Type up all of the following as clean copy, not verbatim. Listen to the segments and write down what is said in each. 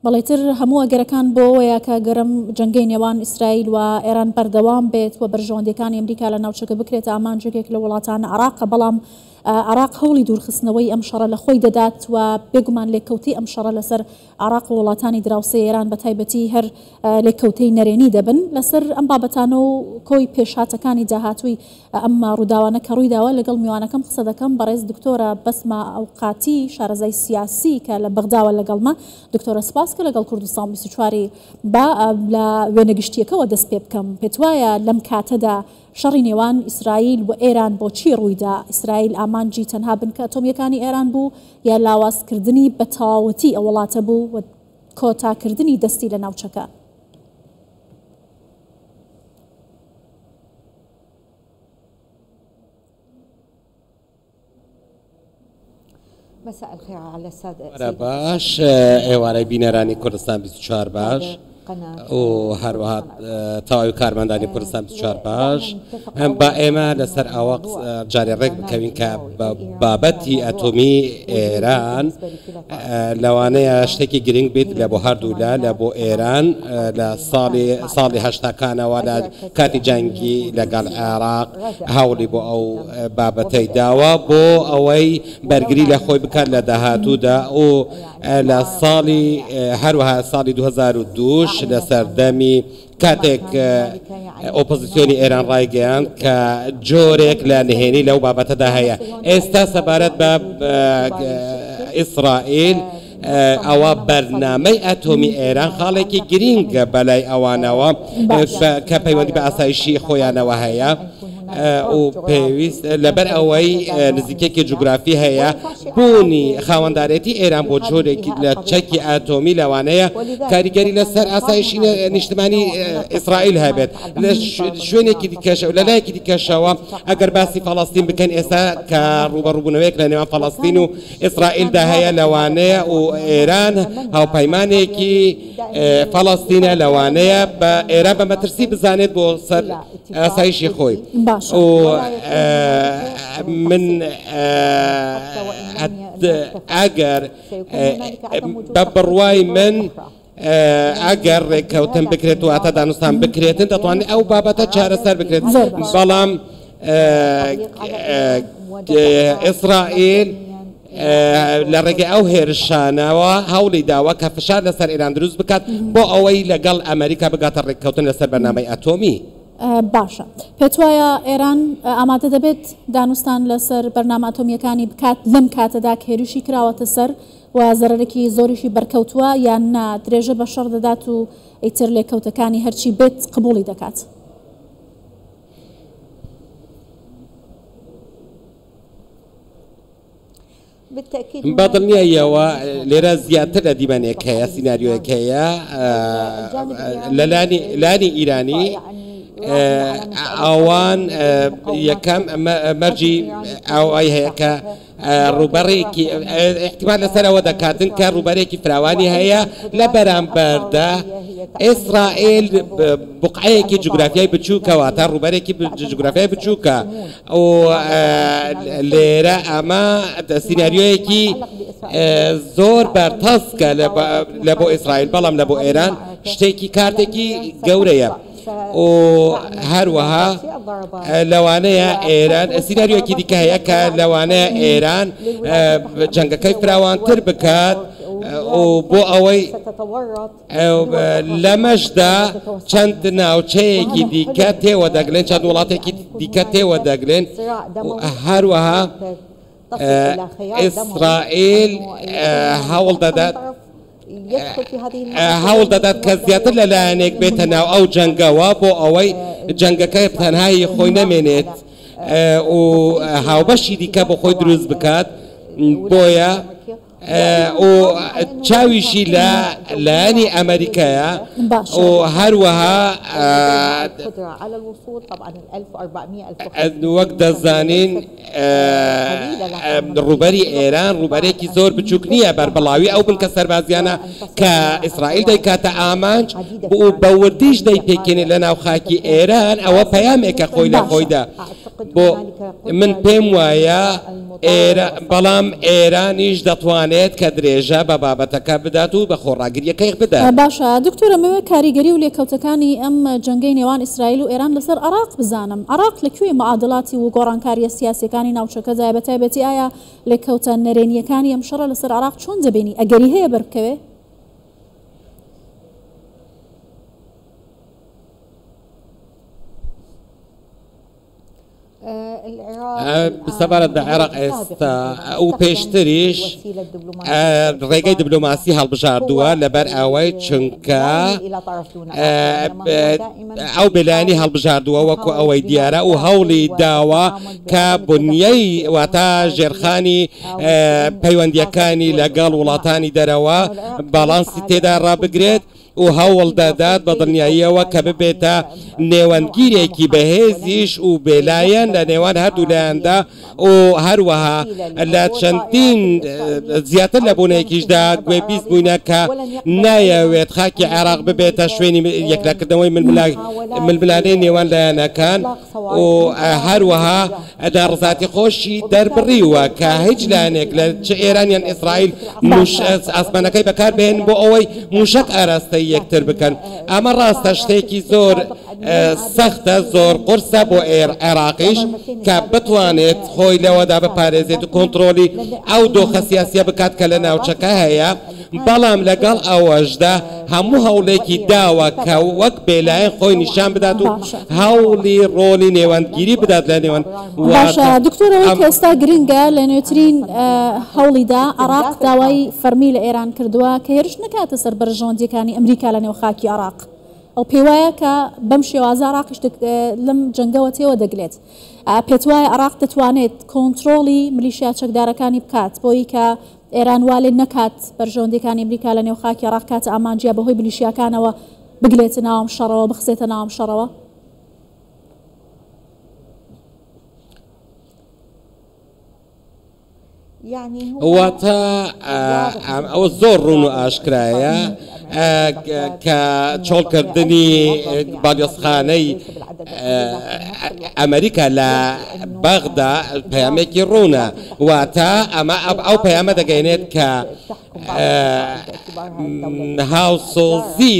بەڵێتر هەموو ئەگەرەکان بۆ ئەوەیە کە گەرم جەنگەی نێوان ئیسرائیل و ئێران بەردەوام بێت و بەرژەوەندەکانی ئەمریکا لە ناوچەکە بکرێت ئامانجێک لە وڵاتان عێراقە، بەڵام عێراق هەوڵی دوورخستنەوەی ئەم شەڕە لە خۆی دەدات و بێگومان لێککەوتی ئەم شەڕە لەسەر عێراق و وڵاتانی دراوسێ ئێران بە تایبەتی هەر لێککەوتەی نەرێنی دەبن لەسەر ئەم بابەتانە و کۆی پێشهاتەکانی داهاتووی ئەم ڕووداوانە کە ڕوویداوە لەگەڵ میوانەکەم قسە دەکەم بەڕێز دکتۆرە بەسمە ئەوقاتی شارەزای سیاسی کە لە بەغداوە لەگەڵمە. دکتۆرە سپاس کە لەگەڵ کوردستان 24 با لە وێنەگشتیەکەوە دەست پێ بکەم. پێت وایە لەم کاتەدا شەڕی نێوان ئیسرائیل و ئێران بۆچی ڕوویدا؟ ئیسرائیل ئامانجی تەنها بنکە ئەتۆمیەکانی ئێران بوو یا لاوازکردنی بە تەواوەتی ئەو وڵاتە بوو و کۆتاکردنی دەستی لە ناوچەکە؟ مساء الخير على السادة. باش ئێوارەی بینەرانی کوردستان 24 باش و هەروەها تەواوی کارمەندانی کوردستان 24 باش با ئێمە لەسەر ئەوە جارێ ڕێک بکەوین کە بابەتی ئەتۆمی ئێران لەوانەیە شتێکی گرنگ بێت لە بۆ هەردوولا لە بۆ ئێران لە ساڵی هەشتاکانەوە لە کاتی جەنگی لەگەڵ عێراق هەوڵی بۆ ئەو بابەتەی داوە بۆ ئەوەی بەرگری لە خۆی بکات لە داهاتوودا و لە ساڵی هەروەها ساڵی 2002 لە سەردەمی کاتێک ئۆپۆزیسیۆنی ئێران ڕایگەیاند کە جۆرێک لە نهێنی لەو بابەتەدا هەیە. ئێستا سەبارەت بە ئیسرائیل ئەوە بەرنامەی ئەتۆمی ئێران خاڵێکی گرینگە بەلای ئەوانەوە کە پەیوەندی بە ئاسایشی خۆیانەوە هەیە و پێویست لەبەر ئەوەی نزیکێکی جوگرافی هەیە بوونی خاوەندارێتی ئێران بۆ جۆرێکی لە چەکی ئاتۆمی لەوانەیە کاریگەری لەسەر ئاسایشی نیشتمانی ئیسرائیل هەبێت لە شوێنێکی دیکەش و لە لایەکی دیکەشەوە ئەگەر باسی فەڵەستین بکەین ئێستا کە ڕوبەڕووبوونەوەیەک لە نێوان فەڵەستین و ئیسرائیلدا هەیە لەوانەیە و ئێران هاوپەیمانێکی فەڵەستینە لەوانەیە بە ئێران بە مەترسی بزانێت بۆ سەر ئاسایشی خۆی. من ئەگەر بە بڕوای من ئەگەر ڕێککەوتن بکرێت و ئاتە دانوستان بکرێتن دەتوانێت ئەو بابەتە چارەسەر بکرێت، بەڵام ئیسرائیل لە ڕێگەی ئەو هێرشانەوە هەوڵی داوە کە فشار لەسەر ئێران دروست بکات بۆ ئەوەی لەگەڵ ئەمریکا بگاتە ڕێککەوتن لەسەر بەرنامەی ئەتۆمی. باشە، پێت وایە ئێران ئامادە دەبێت دانوستان لەسەر بەرنامە ئەتۆمیەکانی بکات لەم کاتەدا کە هێرشی کراوەتە سەر و زەرەرێکی زۆریشی بەرکەوتووە یان نا درێژە بە شەڕ دەدات و ئیتر لێکەوتەکانی هەرچی بێت قبوڵی دەکات؟ بەدڵ نییەوە لێرە زیاتر لە دیمەنێک هەیە سیناریۆیەک هەیە لە لانی ئیرانی ئەوان یەکەم مەرجی ئەوەی هەیە کە ڕوبەڕێکی احتیمال لەسەر ئەوە دەکاتن کە ڕوبەرێکی فراوانی هەیە لە بەرامبەردا ئیسرائیل بقعەیەکی جوگرافیای بچووکەوە تا ڕوبەرێکی جوگرافیای بچووکە و لێرە ئەمە سیناریۆیەکی زۆر بەرتەسکە لە بۆ ئیسرائیل، بەڵام لە بۆ ئێران شتێکی کارتێکی گەورەیە و هەروەها لەوانەیە ئێران سیناریۆکی دیکە هەیە کە لەوانەیە ئێران جەنگەکەی فراوانتر بکات و بۆ ئەوەی لەمەشدا چەند ناوچەیەکی دیکە تێوە دەگرێن، چەند وڵاتێکی دیکە تێوە دەگرێن. هەروەها ئیسرائیل هەوڵ دەدات کە زیاتر لەلایەنێک بێتە ناو ئەو جەنگەوە بۆ ئەوەی جەنگەکە تەنهایی خۆی نەمێنێت و هاوبەشی دیکە بۆ خۆی دروست بکات. بۆیە و چاویشی لە لایەنی ئەمریکایە و هەروەها وەک دەزانین ڕوبەری ئێران ڕوبەرێکی زۆر بچووک نییە بەربەڵاوی ئەو بنکە سەربازیانە کە ئیسرائیل دەیکاتە ئامانج بە وردیش دەیپێکێنێت لە ناو خاکی ئێران. ئەوە پەیامێکە خۆی لە خۆیدا بۆ من پێم وایە بەڵام ئێرانیش دەتوانێت دەتوانێت کە درێژە بە بابەتەکە بدات و بە خۆڕاگریەکەی بدات. باشە دکتۆرە مەوێ کاریگەری و لێکەوتەکانی ئەم جەنگەی نێوان ئیسرائیل و ئێران لەسەر عراق بزانم. عراق لەکوێ معادڵاتی و گۆڕانکاریە سیاسیەکانی ناوچەکەدای بەتایبەتی ئایا لێکەوتە نەرێنیەکانی ئەم شەڕە لەسەر عراق چۆن دەبینی ئەگەری هەیە بەربکەوێ؟ سەبارەت بە عێراق ئێستا ئەو پێشتریش ڕێگەی دیبلۆماسی هەڵبژاردووە لەبەر ئەوەی چونکە ئەو بەلایانی هەڵبژاردووە وەکو ئەوەی دیارە و هەوڵی داوە کە بنیەی واتە ژێرخانی پەیوەندیەکانی لەگەڵ وڵاتانی دەرەوە باڵانسی تێدا ڕابگرێت و هەوڵ دەدات بە دڵنیاییەوە کە ببێتە نێوەندگیرێکی بەهێزیش و بێلایەن لە نێوان هەردوو لایەندا و هەروەها لە چەندین زیاتر لە بوونەیەکیشدا گوێبیست بووینە کە نایەوێت خاکی عێراق ببێتە شوێنی یەکلاکردنەوەی ململانەی نێوان لایەنەکان و هەروەها داڕزاتی خۆشی دەربڕیوە کە هیچ لایەنێک لە چ ئێرانیان ئیسرائیل ئاسمانەکەی بەکاربێن بۆ ئەوەی موشک ئاراستە یەکتر بکەن. ئەمە ڕاستە شتێکی زۆر سەختە زۆر قورسە بۆ عێراقیش کە بتوانێت خۆی لەوەدا بپارێزێت و کۆنتترۆلی ئەو دۆخە سیاسیە بکات کە لە ناوچەکە هەیە، بەڵام لەگەڵ ئەوەشدا هەموو هەوڵێکی داوە کە وەک بێلایەن خۆی نیشان بدات و هەوڵی ڕۆلی نێوەندگیری بدات لە نێوان. باشە دکتۆرەوەی کە ئێستا گرنگە لە نوێترین هەوڵیدا عراق داوای فەرمی لە ئێران کردووە کە هێرش نکاتە سەر بەرژەوەندیەکانی ئەمریکا لە نێو خاکی عراق. ئەو پێی وایە کە بەم شێوازە عراقیش لەم جەنگەوە تێوە دەگرێت. پێت وایە عراق دەتوانێت کۆنتترۆلی ملیشیا چەکدارەکانی بکات بۆی کە ئێران والێ نەکات بەرژەوەندیەکانی ئەمریکا لە نێو خاکی عراق کاتە ئامانجیا بەهۆی ملیشیاکانەوە بگلێتە ناوم شەڕەوە بخسێتە ناوم شەڕەوە. واتە ئەوە زۆر ڕوون و ئاشکرایە کە چۆڵکردنی باڵیۆزخانەی ئەمریکا لە بەغدا پەیامێکی ڕوونە، واتە ئەمە ئەو پەیامە دەگەینێت کە هاوسۆزی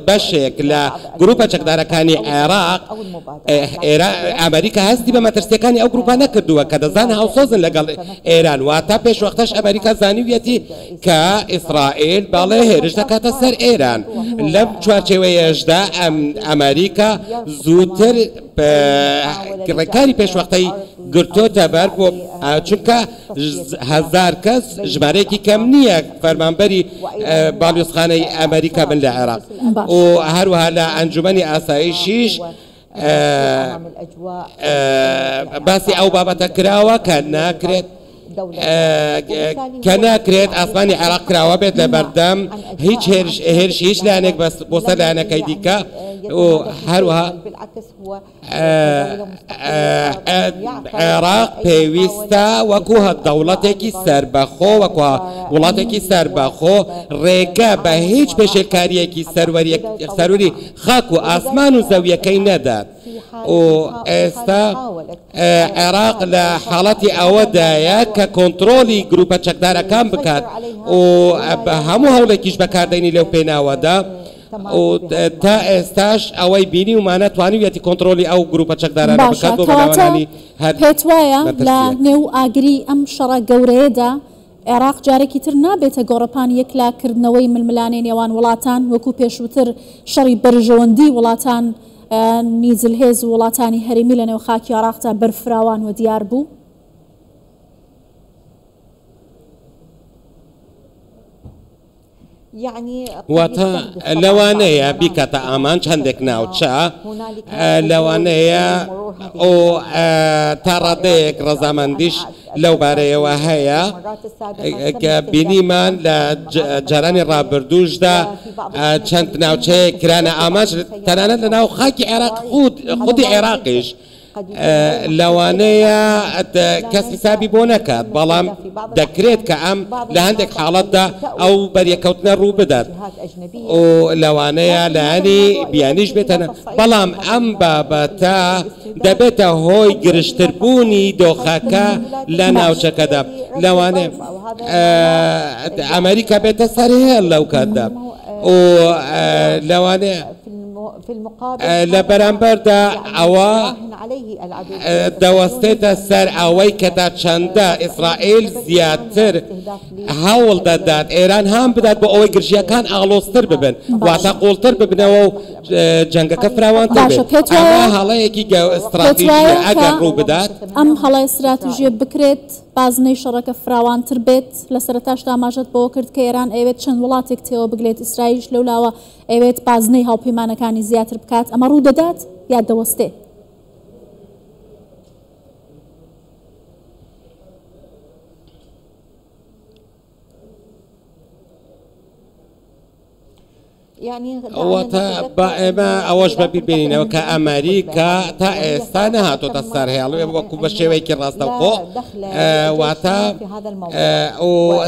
بەشێک لە گروپە چەکدارەکانی عێراق ئەمریکا هەستی بە مەترسیەکانی ئەو گروپە نەکردووە کە دەزان هاوسۆزن لەگەڵ ئێران، واتە پێشوەختەش ئەمریکا زانیویەتی کە ئیسرائیل باڵێ هێرش دەکاتە سەر ئێران. لەم چوارچێوەیەشدا ئەمریکا زووتر ڕێکاری پێشوەختەی گرتۆتە بەر بۆ چونکە 1000 کەس ژمارەیەکی کەم نییە فەرمانبەری باڵیۆزخانەی ئەمریکا بن لە عێراق و هەروەها لە ئەنجومەنی ئاسایشیش باسی ئەو بابەتە کراوە کە ناکرێت ئاسمانی عێراق کراوە بێت لە بەردەم هیچ هێرشی هیچ لایەنێک بۆ سەر لایەنەکەی دیکە و هەروەها عێراق پێویستە وەکو دەوڵەتێکی سەربەخۆ وەکو وڵاتێکی سەربەخۆ ڕێگە بە هیچ پێشێلکاریەکی سەروری خاک و ئاسمان و زەویەکەی نەدات و ئێستا عێراق لە حاڵەتی ئەوەدایە کە کۆنتترۆلی گروپە چەکدارەکان بکات و هەموو هەوڵێکیش بەکاردێنی لەو پێناوەدا و تا ئێستاش ئەوەی بینی ومانە توانیویەتی کۆنتترۆلی ئەو گروپە چەکدارانە بکات بۆ بەراوردانی پێت وایە لە نێو ئاگری ئەم شەڕە گەورەیەدا عێراق جارێکی تر نابێتە گۆڕەپان یەکلاکردنەوەی ململانەی نێوان وڵاتان وەکو پێشووتر شەڕی بەرژەوەندی وڵاتان نیزلهێز و وڵاتانی هەرێمی لە نێو خاکی عێراقدا بەرفراوان و دیار بوو. واتە لەوانەیە بیکاتە ئامان چەندێک ناوچە لەوانەیە ئەو تا ڕادەیەک ڕەزامەندیش لەو بارەیەوە هەیە کە بینیمان لە جارانی ڕابردووشدا چەند ناوچەیە کرانە ئاماژ تەنانەت لە ناو خاکی عێراق خودی عێراقیش لەوانەیە کەس حسابی بۆ نەکات، بەڵام دەکرێت کە ئەم لە هەندێک حاڵەتدا ئەو بەریەکەوتنە ڕوو بدات و لەوانەیە لایەنی بیانیش بێتەنە، بەڵام ئەم بابەتە دەبێتە هۆی گرشتربوونی دۆخەکە لە ناوچەکەدا. لەوانێ ئەمریکا بێتە سەرهێڵ لەو کاتدا و لەوانێ لە بەرامبەردا ئەوە دەوەستێتە سەر ئەوەی کە تا چەندە ئیسرائیل زیاتر هەوڵ دەدات ئێران هەم بدات بۆ ئەوەی گرژیەکان ئاڵۆزتر ببن واتە قوڵتر ببنەوە و جەنگەکە فراوانتر بێت ئەمە هەڵەیەکی ئستراتیژیە ئەگەر ڕوو بدات ئەم هەڵای استراتیژیە بکرێت بازنەی شەڕەکە فراوانتر بێت لە سەرەتاشدا ئاماژەت بەوە کرد کە ئێران ئەوێت چەند وڵاتێک تێوە بگرێت ئیسرائیلش لەولاوە ئەوێت بازنەی هاوپەیمانەکانی زیاتر بکات ئەمە ڕوو دەدات یا دەوەستێت واتە با ئێمە ئەوەش بەبیربێنینەوە کە ئەمریکا تا ئێستا نەهاتۆتە سەر هێڵ وەکو بە شێوەیەکی ڕاستەوخۆ واتە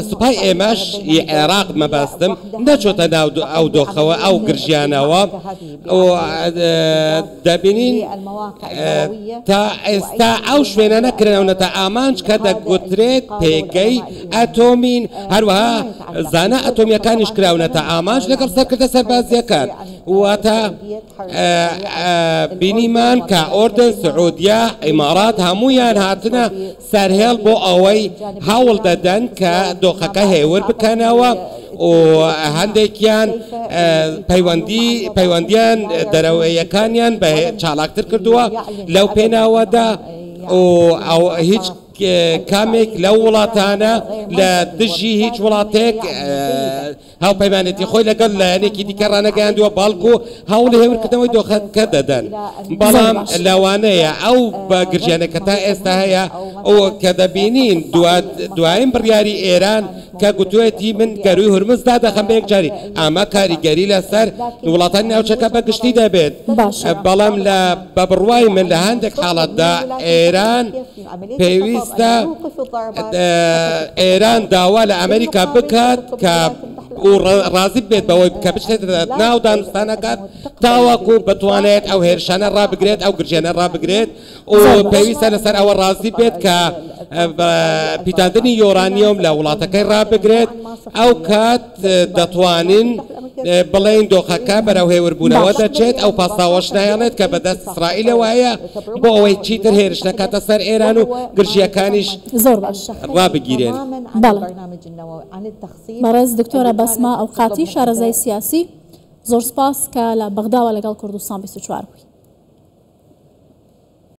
سوپای ئێمەش عێراق مەبەستم نەچۆتە ناو ئەو دۆخەوە ئەو گرژیانەوە دەبینین تا ئێستا ئەو شوێنە نەکردنەوەتە ئامانج کە دەگوترێت پێگەی ئەتۆمین هەروەها زانە ئەتۆمیەکانیش کراونەتە ئامانج لەگەڵ سەرکردە سەربازیەکان واتە بینیمان کە ئۆردن سعودیا ئیمارات هەمویان هاتنە سەرهێڵ بۆ ئەوەی هەوڵ دەدەن کە دۆخەکە هێور بکەنەوە و هەندێکیان پەیوەندیان دەرەوەیەکانیان بە چالاکتر کردووە لەو پێناوەدا ئەو هیچ کامێک لەو وڵاتانە لە دژی هیچ وڵاتێک هاوپەیمانێتی خۆی لەگەڵ لایەنێکی دیکە ڕانەگەیاندووە باڵکو هەوڵی هێورکردنەوەی دۆخەکە دەدەن بەڵام لەوانەیە ئەو بە گرژیانەکە تا ئێستا هەیە ئەو کە دەبینین دوایین بڕیاری ئێران کە گوتوێتی من گەروی هورمزدا دەخەم بە یەکجاری ئەمە کاریگەری لەسەر وڵاتانی ناوچەکە بەگشتی دەبێت بەڵام لە بە بڕوای من لە هەندێک حاڵەتدا ئێران پێویستە ئێران داوا لە ئەمریکا بکات کە ڕازی بێت بەوەی کە بچێت ناو دانوستانەکان تاوەکو بتوانێت ئەو هێرشانە ڕابگرێت ئەو گرژێنە ڕابگرێت و پێویستە لەسەر ئەوە ڕازی بێت کە پیتاندنی یۆرانیۆم لە وڵاتەکەی ڕابگرێت ئەو کات دەتوانین بڵێن دۆخەکە بەرەو هێوربوونەوە دەچێت ئەو پاساوەش نایانێت کە بەدەست ئیسرائیلەوەیە بۆ ئەوەی چیتر هێرش نەکاتە سەر ئێران و گرژیەکانیش زۆر باش ڕابگیرێن. بەڕێز دکتۆرە بەسما ئەو قاتی شارەزای سیاسی زۆر سپاس کە لە بەغداوە لەگەڵ کوردستان 24 بووی.